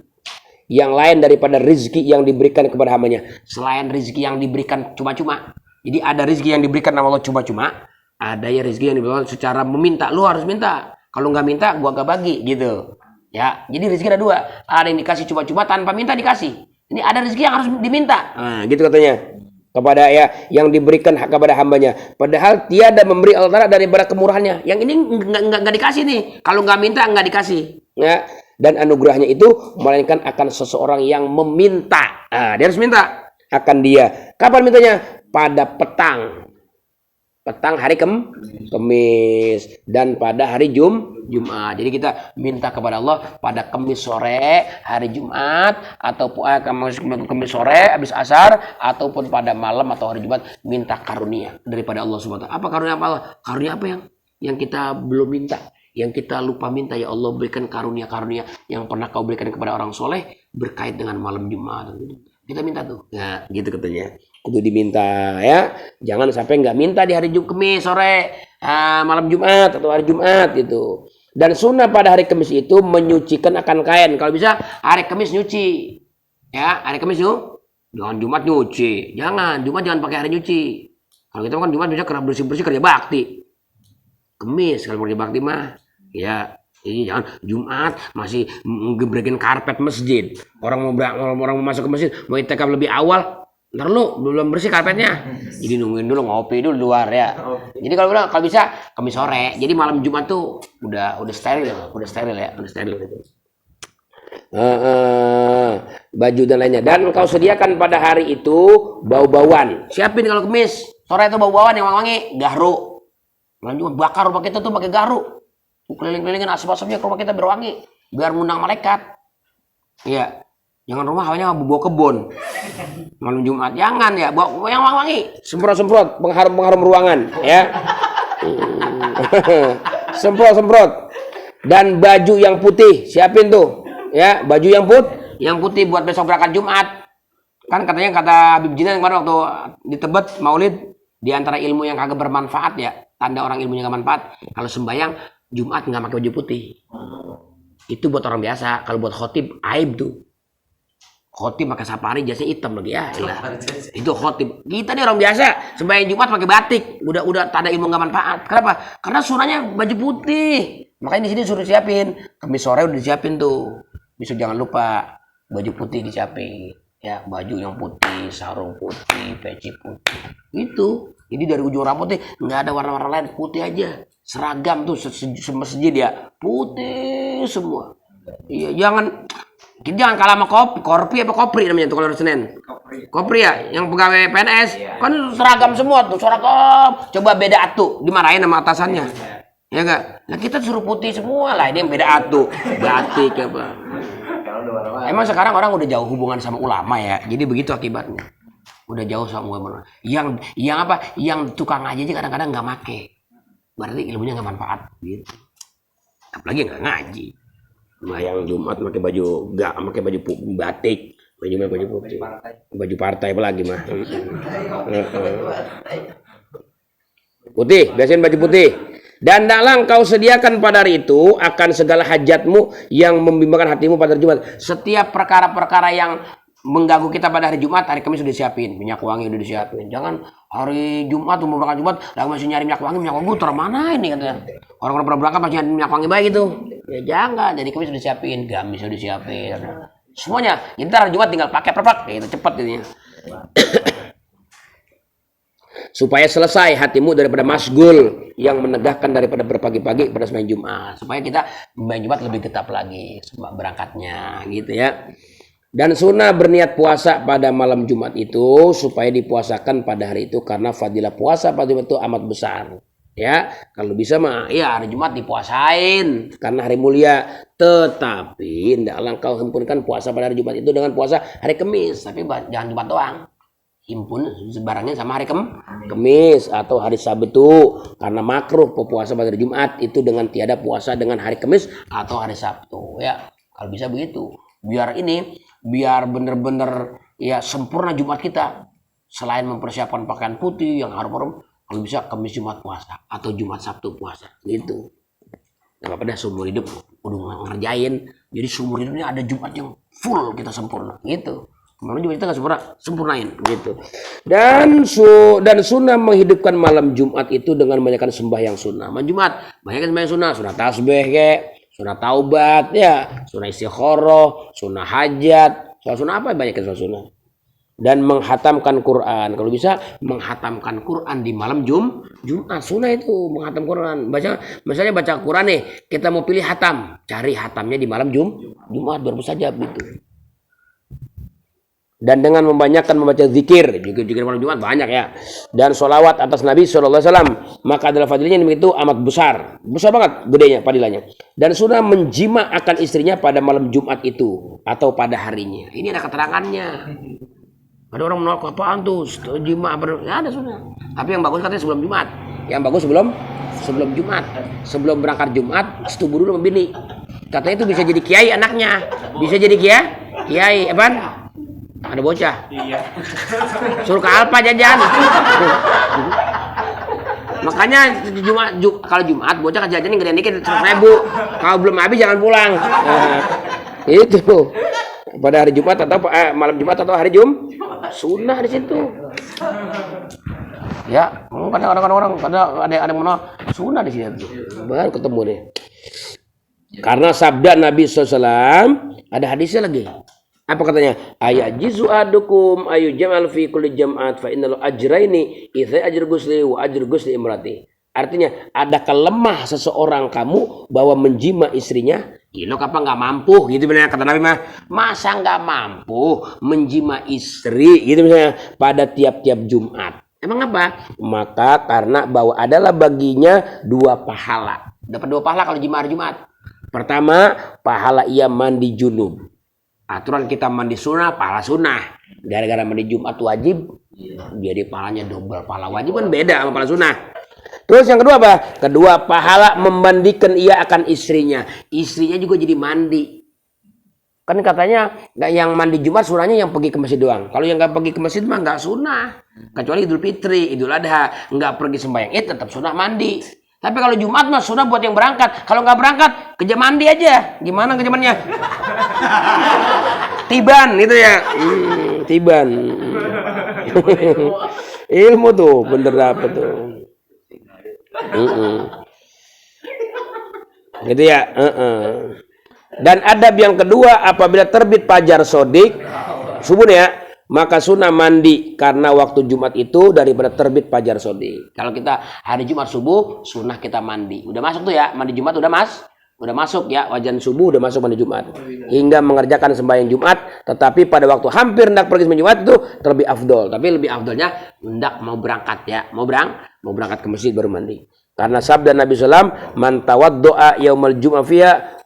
Yang lain daripada rezeki yang diberikan kepada hambanya. Selain rezeki yang diberikan cuma-cuma. Jadi ada rezeki yang diberikan sama Allah cuma-cuma, ada ya rezeki yang diberikan secara meminta. Lu harus minta. Kalau nggak minta, gua gak bagi gitu. Ya, jadi rezeki ada dua. Ada yang dikasih cuma-cuma tanpa minta dikasih. Ini ada rezeki yang harus diminta. Nah, gitu katanya. Kepada ya yang diberikan hak kepada hambanya. Padahal tiada memberi Allah Ta'ala daripada kemurahannya. Yang ini nggak dikasih nih. Kalau nggak minta nggak dikasih. Ya. Dan anugerahnya itu melainkan akan seseorang yang meminta. Nah, dia harus minta akan dia. Kapan mintanya? Pada petang hari Kamis dan pada hari Jumat. Jadi kita minta kepada Allah pada Kamis sore hari Jumat ataupun Kamis sore habis asar ataupun pada malam atau hari Jumat minta karunia daripada Allah Subhanahu wa taala. Apa karunia apa Allah? Karunia apa yang kita belum minta, yang kita lupa minta. Ya Allah, berikan karunia-karunia yang pernah kau berikan kepada orang soleh berkait dengan malam Jumat. Kita minta tuh. Ya, gitu katanya. Kudu diminta ya. Jangan sampai nggak minta di hari Kamis sore, malam Jumat atau hari Jumat gitu. Dan sunnah pada hari Kamis itu menyucikan akan kain. Kalau bisa hari Kamis nyuci. Ya, hari Kamis yuk. Jangan Jumat nyuci. Jumat jangan pakai hari nyuci. Kalau kita kan Jumat bisa kerja bersih-bersih, kerja bakti. Kamis kalau kerja bakti mah ya. Ini jangan Jumat masih gebrekin karpet masjid. Orang mau masuk ke masjid, mau itikaf lebih awal, ntar lu belum bersih karpetnya. Jadi nungguin dulu, ngopi dulu luar ya. Jadi kalau bisa Kamis sore. Jadi malam Jumat tuh udah steril ya, udah steril gitu. Baju dan lainnya. Dan engkau sediakan pada hari itu bau-bauan. Siapin kalau Kamis sore itu bau-bauan yang wangi, garu. Malam Jumat bakar rumah kita tuh pakai garu. Keliling-kelilingin asap-asapnya ke rumah kita berwangi biar ngundang malaikat. Iya. Jangan rumah hanya bau kebun. Malam Jumat jangan ya, bau yang wangi. Semprot-semprot pengharum ruangan ya. Semprot. Dan baju yang putih, siapin tuh. Ya, baju yang putih buat besok berangkat Jumat. Kan katanya kata Habib Jinan kemarin waktu di Tebet Maulid, di antara ilmu yang kagak bermanfaat ya, tanda orang ilmunya gak manfaat, kalau sembayang Jumat nggak pakai baju putih. Itu buat orang biasa. Kalau buat khotib aib tuh. Khotib pakai safari jasnya hitam lagi ya. Itu khotib. Kita nih orang biasa sembahyang Jumat pakai batik. Udah tanda ilmu nggak manfaat. Kenapa? Karena sunahnya baju putih. Makanya di sini suruh siapin. Kamis sore udah disiapin tuh. Besok jangan lupa baju putih disiapin. Ya, baju yang putih, sarung putih, peci putih. Gitu. Jadi dari ujung rambut nih nggak ada warna-warna lain, putih aja. Seragam tuh semesjid ya, putih semua. Iya, jangan kalah sama korpi apa kopri namanya tuh kalau hari Senin. Kopri ya, yang pegawai PNS kan seragam semua tuh, seragam. Coba beda atu, dimarahin sama atasannya. Ya enggak? Nah kita suruh putih semua lah, ini yang beda atu, batik apa. Emang sekarang orang udah jauh hubungan sama ulama ya, jadi begitu akibatnya. Udah jauh sama ulama. Yang tukang ngaji aja kadang-kadang nggak make. Berarti ilmunya nggak manfaat gitu. Apalagi nggak ngaji. Yang Jumat pakai baju batik, baju putih. Baju partai apalagi mah. Putih, biasain baju putih. Dan hendaklah engkau sediakan pada hari itu akan segala hajatmu yang membimbangkan hatimu pada hari Jumat. Setiap perkara-perkara yang mengganggu kita pada hari Jumat, hari Kamis sudah disiapin, minyak wangi udah disiapin. Jangan hari Jumat mau berangkat Jumat, lagi masih nyari minyak wangi mana ini katanya. Orang-orang pernah berangkat masih nyari minyak wangi baik gitu. Ya jangan, jadi Kamis sudah disiapin, gamis sudah disiapin. Semuanya, ntar hari Jumat tinggal pakai perpak, gitu cepat ini. Supaya selesai hatimu daripada masgul yang menegakkan daripada berpagi-pagi pada sembahyang Jumat. Supaya kita sembahyang Jumat lebih tetap lagi berangkatnya gitu ya. Dan sunnah berniat puasa pada malam Jumat itu supaya dipuasakan pada hari itu karena fadilah puasa pada Jumat itu amat besar. Ya, kalau bisa mah ya hari Jumat dipuasain karena hari mulia. Tetapi hendaklah engkau himpunkan puasa pada hari Jumat itu dengan puasa hari Kamis. Tapi jangan Jumat doang. Himpun barangnya sama hari Kamis atau hari Sabtu karena makruh puasa pada hari Jumat itu dengan tiada puasa dengan hari Kamis atau hari Sabtu ya. Kalau bisa begitu. Biar bener-bener ya sempurna Jumat kita. Selain mempersiapkan pakaian putih yang harum-harum, kalau bisa Kamis Jumat puasa atau Jumat Sabtu puasa gitu. Enggak apa-apa dah, seumur hidup udah ngerjain. Jadi seumur hidupnya ada Jumat yang full kita sempurna gitu. Malam Jumat kita nggak sempurnain gitu. Dan sunnah menghidupkan malam Jumat itu dengan banyakkan sembahyang sunnah. Malam Jumat banyakkan sembahyang sunnah tasbih sunnah taubat ya, sunnah istikharah, sunnah hajat, sunnah apa banyakkan sunnah. Dan menghatamkan Quran. Kalau bisa menghatamkan Quran di malam Jumat. Sunnah itu menghatam Quran. Misalnya baca Quran nih, kita mau pilih hatam, cari hatamnya di malam Jumat biar saja gitu. Dan dengan membanyakkan membaca zikir malam Jumat banyak ya, dan sholawat atas Nabi SAW, maka adalah fadilahnya itu amat besar banget gedenya fadilahnya. Dan sunnah menjima akan istrinya pada malam Jumat itu atau pada harinya. Ini ada keterangannya. Ada orang menolak apaan tuh jima ya ada sunnah. Tapi yang bagus katanya sebelum Jumat. Yang bagus sebelum Jumat, sebelum berangkat Jumat setubuh dulu sama bini. Katanya itu bisa jadi kiai anaknya, bisa jadi kiai apaan? Ada bocah. Iya. Suruh ke Alfa jajan. Makanya kalau Jumat bocah jajannya gedean dikit 100.000. Kalau belum habis jangan pulang. Itu. Pada hari Jumat atau malam Jumat atau hari sunnah di situ. Ya, kadang orang-orang ada yang menolak sunnah di situ. Baru ketemu deh. Karena sabda Nabi SAW ada hadisnya lagi. Apa katanya? Ayajizu adukum ayu jam'al fi kulli jam'at fa innalu ajraini idza ajr gusli wa ajr gusli imrati. Artinya, adakah lemah seseorang kamu bahwa menjima istrinya? Lo apa nggak mampu gitu benar kata Nabi mah. Masa nggak mampu menjima istri gitu misalnya pada tiap-tiap Jumat. Emang apa? Maka karena bahwa adalah baginya 2 pahala. Dapat 2 pahala kalau jima hari Jumat. Pertama, pahala ia mandi junub. Aturan kita mandi sunnah, pahala sunnah. Gara-gara mandi Jumat wajib, jadi pahalanya double. Pahala wajib kan beda sama pahala sunnah. Terus yang kedua apa? Kedua, pahala memandikan ia akan istrinya. Istrinya juga jadi mandi. Kan katanya yang mandi Jumat sunnahnya yang pergi ke masjid doang. Kalau yang nggak pergi ke masjid mah nggak sunnah. Kecuali Idul Fitri, Idul Adha, nggak pergi sembahyang Id tetap sunnah mandi. Tapi kalau Jumat mah sunnah buat yang berangkat. Kalau nggak berangkat, kerja mandi aja. Gimana kerjaannya? Tiban itu ya. Tiban. Ilmu tuh bener dapet tuh. Gitu ya. Dan adab yang kedua, apabila terbit fajar sodik subuh ya, maka sunnah mandi karena waktu Jumat itu daripada terbit fajar sodik. Kalau kita hari Jumat subuh, sunnah kita mandi. Udah masuk tuh ya, mandi Jumat udah masuk ya, wajan subuh udah masuk mandi Jumat. Hingga mengerjakan sembahyang Jumat, tetapi pada waktu hampir hendak pergi sembahyang Jumat itu terlebih afdol. Tapi lebih afdolnya hendak mau berangkat ya, mau berangkat ke masjid baru mandi. Karena sabda Nabi SAW, man tawaddo'a yaumal jum'ah fiha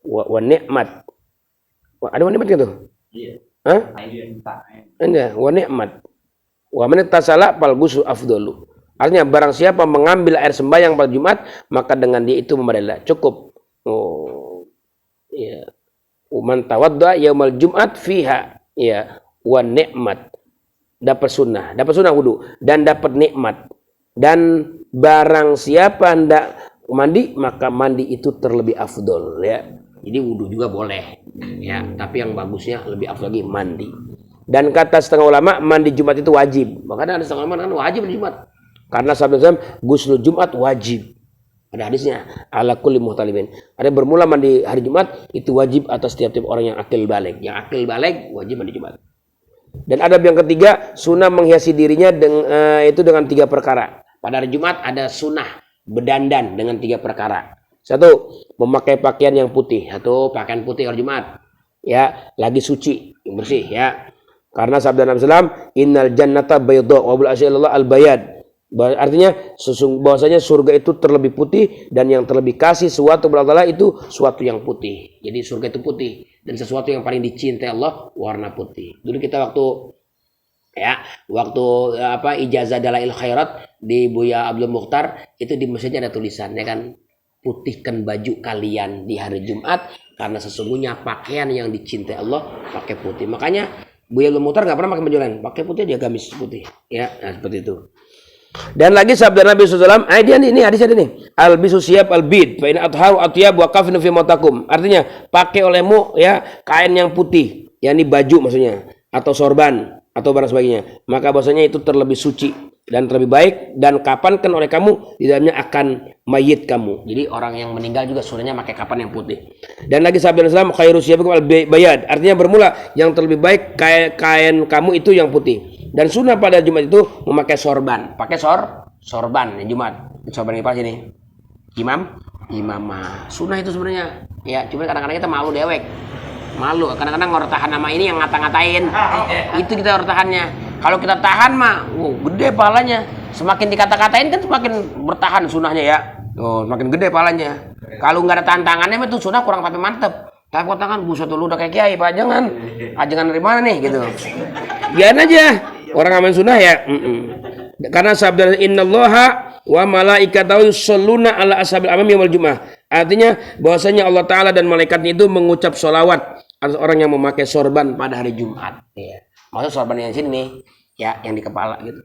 wa ni'mat. Ada wa ni'mat gitu? Iya. Hah? Enggak, wa ni'mat. Wa man tasala fal ghusl afdalu. Artinya barang siapa mengambil air sembahyang pada Jumat, maka dengan dia itu memadai. Cukup. Oh. Iya. Man tawaddo'a yaumal jum'at fiha ya wa ni'mat. Dapat sunnah wudu dan dapat nikmat. Dan barang siapa hendak mandi, maka mandi itu terlebih afdol ya. Jadi wudu juga boleh ya, tapi yang bagusnya lebih afdol lagi mandi. Dan kata setengah ulama, mandi Jumat itu wajib. Makanya ada setengah ulama kan wajib di Jumat. Karena sabda ghusl Jumat wajib. Ada hadisnya, ala kulli muhtalibin. Ada bermula mandi hari Jumat itu wajib atas tiap-tiap orang yang akil balik. Yang akil balik wajib mandi Jumat. Dan adab yang ketiga, sunnah menghiasi dirinya itu dengan 3 perkara. Pada hari Jumat ada sunnah berdandan dengan 3 perkara. 1, memakai pakaian yang putih. Atau pakaian putih hari Jumat. Ya, lagi suci, bersih ya. Karena sabda Nabi SAW, innal jannata bayda wa bil asyillallah al bayad. Artinya bahwasanya surga itu terlebih putih dan yang terlebih kasih suatu kepada Allah itu suatu yang putih. Jadi surga itu putih dan sesuatu yang paling dicintai Allah warna putih. Dulu kita waktu ijazah dalail khairat di Buya Abdul Mukhtar itu di masjidnya ada tulisan ya kan, putihkan baju kalian di hari Jumat karena sesungguhnya pakaian yang dicintai Allah pakai putih. Makanya Buya Abdul Mukhtar nggak pernah pakai baju lain, pakai putih dia gamis putih ya, nah, seperti itu. Dan lagi sabda Nabi SAW, ini hadisnya ini, al bisu siap al bid, fa in atharu atyab wa kafinu fi matakum. Artinya pakai olehmu ya kain yang putih, yakni baju maksudnya, atau sorban atau barang sebagainya. Maka bahwasanya itu terlebih suci dan terlebih baik dan kapankan oleh kamu di dalamnya akan mayit kamu. Jadi orang yang meninggal juga sunahnya pakai kapan yang putih. Dan lagi sabda Nabi SAW, khairu siyabikum al bayad. Artinya bermula yang terlebih baik kain kamu itu yang putih. Dan sunnah pada Jumat itu memakai sorban. Pakai sorban ya Jumat. Sorban apa sini? Imamah. Sunnah itu sebenarnya. Ya, cuma kadang-kadang kita malu dewek. Malu. Kadang-kadang ngortahan nama ini yang ngata-ngatain. Itu kita ngortahannya. Kalau kita tahan mah, gede pahalanya. Semakin dikata-katain kan semakin bertahan sunnahnya ya. Semakin gede pahalanya. Kalau nggak ada tantangannya itu sunnah kurang tapi mantep. Tapi tangan buset lu udah kayak kiai Pak, jangan. Ajangan dari mana nih gitu. Biarin aja. Orang aman sunnah ya. Karena sabda innallaha wa malaikatahu yusholluna ala ashabil amam yaumil jumu'ah. Artinya bahwasanya Allah Taala dan malaikatnya itu mengucap sholawat atas orang yang memakai sorban pada hari Jumat. Ya. Maksud sorban yang sini nih, ya, yang di kepala gitu.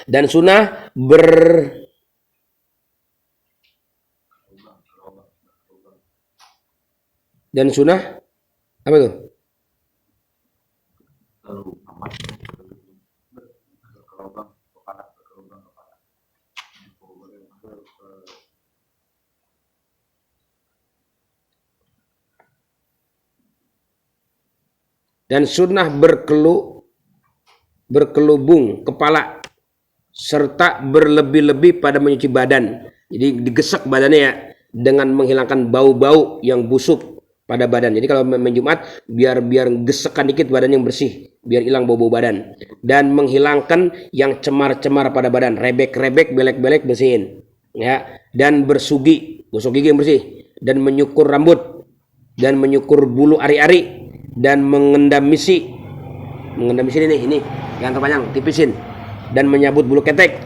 Dan sunnah dan sunnah apa tuh? dan sunnah berkelubung kepala serta berlebih-lebih pada mencuci badan. Jadi digesek badannya ya, dengan menghilangkan bau-bau yang busuk pada badan. Jadi kalau main Jumat biar gesekan dikit badan yang bersih, biar hilang bau-bau badan, dan menghilangkan yang cemar-cemar pada badan, rebek-rebek, belek-belek bersihin ya, dan bersugi, gosok gigi yang bersih, dan menyukur rambut, dan menyukur bulu ari-ari, dan mengendam misi ini yang terpanjang tipisin, dan menyabut bulu ketek,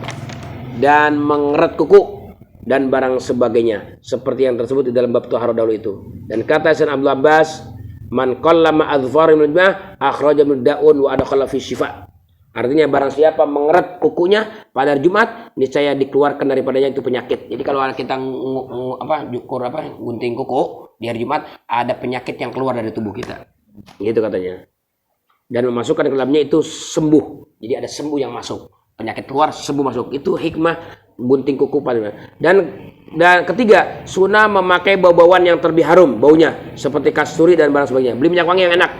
dan mengeret kuku dan barang sebagainya seperti yang tersebut di dalam bab taharah dahulu itu. Dan kata Sayyidina Abdul Abbas, man qallama adfari min al-jum'ah akhraja min da'un wa adkhala fi syifa. Artinya barang siapa mengeret kukunya pada hari Jumat, niscaya dikeluarkan daripadanya itu penyakit. Jadi kalau kita gunting kuku di hari Jumat, ada penyakit yang keluar dari tubuh kita. Gitu katanya. Dan memasukkan ke dalamnya itu sembuh. Jadi ada sembuh yang masuk. Penyakit keluar, sembuh masuk. Itu hikmah gunting kuku pada. Dan ketiga, sunnah memakai bau-bauan yang terlebih harum baunya seperti kasturi dan barang sebagainya. Beli minyak wangi yang enak.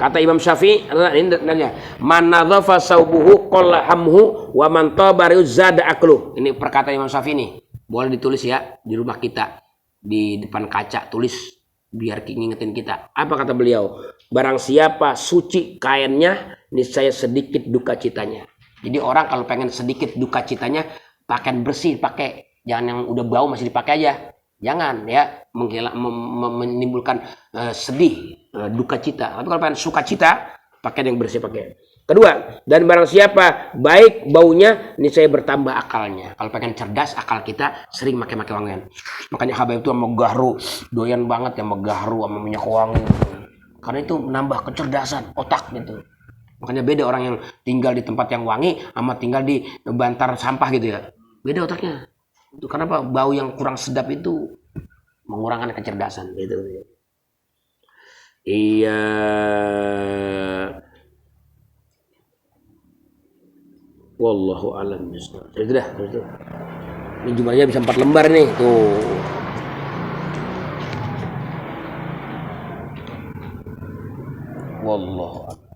Kata Imam Syafi'i, ini nanya, man nadhafa saubuhu qalla hamhu wa man tabariu zada aklu. Ini perkataan Imam Syafi'i nih. Boleh ditulis ya di rumah kita, di depan kaca tulis biar ngingetin kita. Apa kata beliau? Barang siapa suci kainnya, niscaya sedikit duka citanya. Jadi orang kalau pengen sedikit duka citanya, pakaian bersih pakai, jangan yang udah bau masih dipakai aja, jangan ya, menimbulkan sedih, duka cita. Tapi kalau pengen suka cita, pakai yang bersih pakai. Kedua, dan barang siapa baik baunya, niscaya bertambah akalnya. Kalau pengen cerdas, akal kita sering pakai wangian. Makanya Habaib itu sama gahru, doyan banget yang gahru sama minyak wangi, karena itu menambah kecerdasan otak gitu. Makanya beda orang yang tinggal di tempat yang wangi sama tinggal di bantar sampah gitu ya. Beda otaknya. Itu karena apa? Bau yang kurang sedap itu mengurangkan kecerdasan gitu. Iya. Wallahu a'lam bishawab. Sudah. Ini jumlahnya bisa 4 lembar nih, tuh. Wallahu a'lam.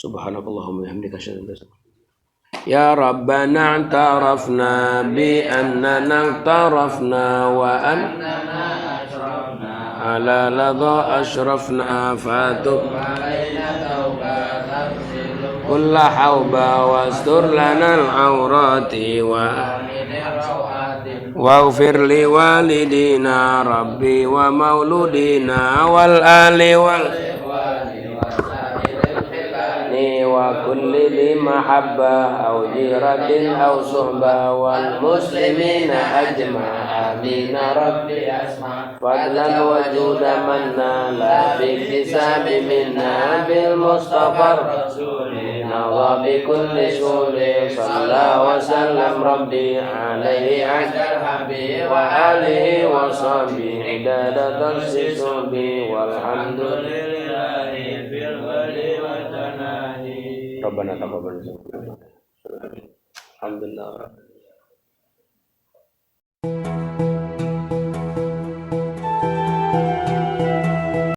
Subhanallahumma wa bihamdika asyhadu an la ilaha illa anta. Ya Rabbana i'tarafna bi annana i'tarafna wa annana ashrafna ala ladha ashrafna fatub alaina taubatan kulla hauba wastur lana al-awrati waghfir li walidina rabbi wa mauludina wal ali wal wa kulli li mahabbah aw jiratin aw suhbah wal muslimina ajma amin rabbi asma fadlan wa juda manna la bi hisabi minna bil mustafa rasulina wa bi kulli suri sallallahu wa sallam rabbi alaihi ajal habib wa alihi wa sahbihi idada tarsisubi walhamdulillahi bil wali wa tanahi. Rabbana taqabbal minna. Alhamdulillah.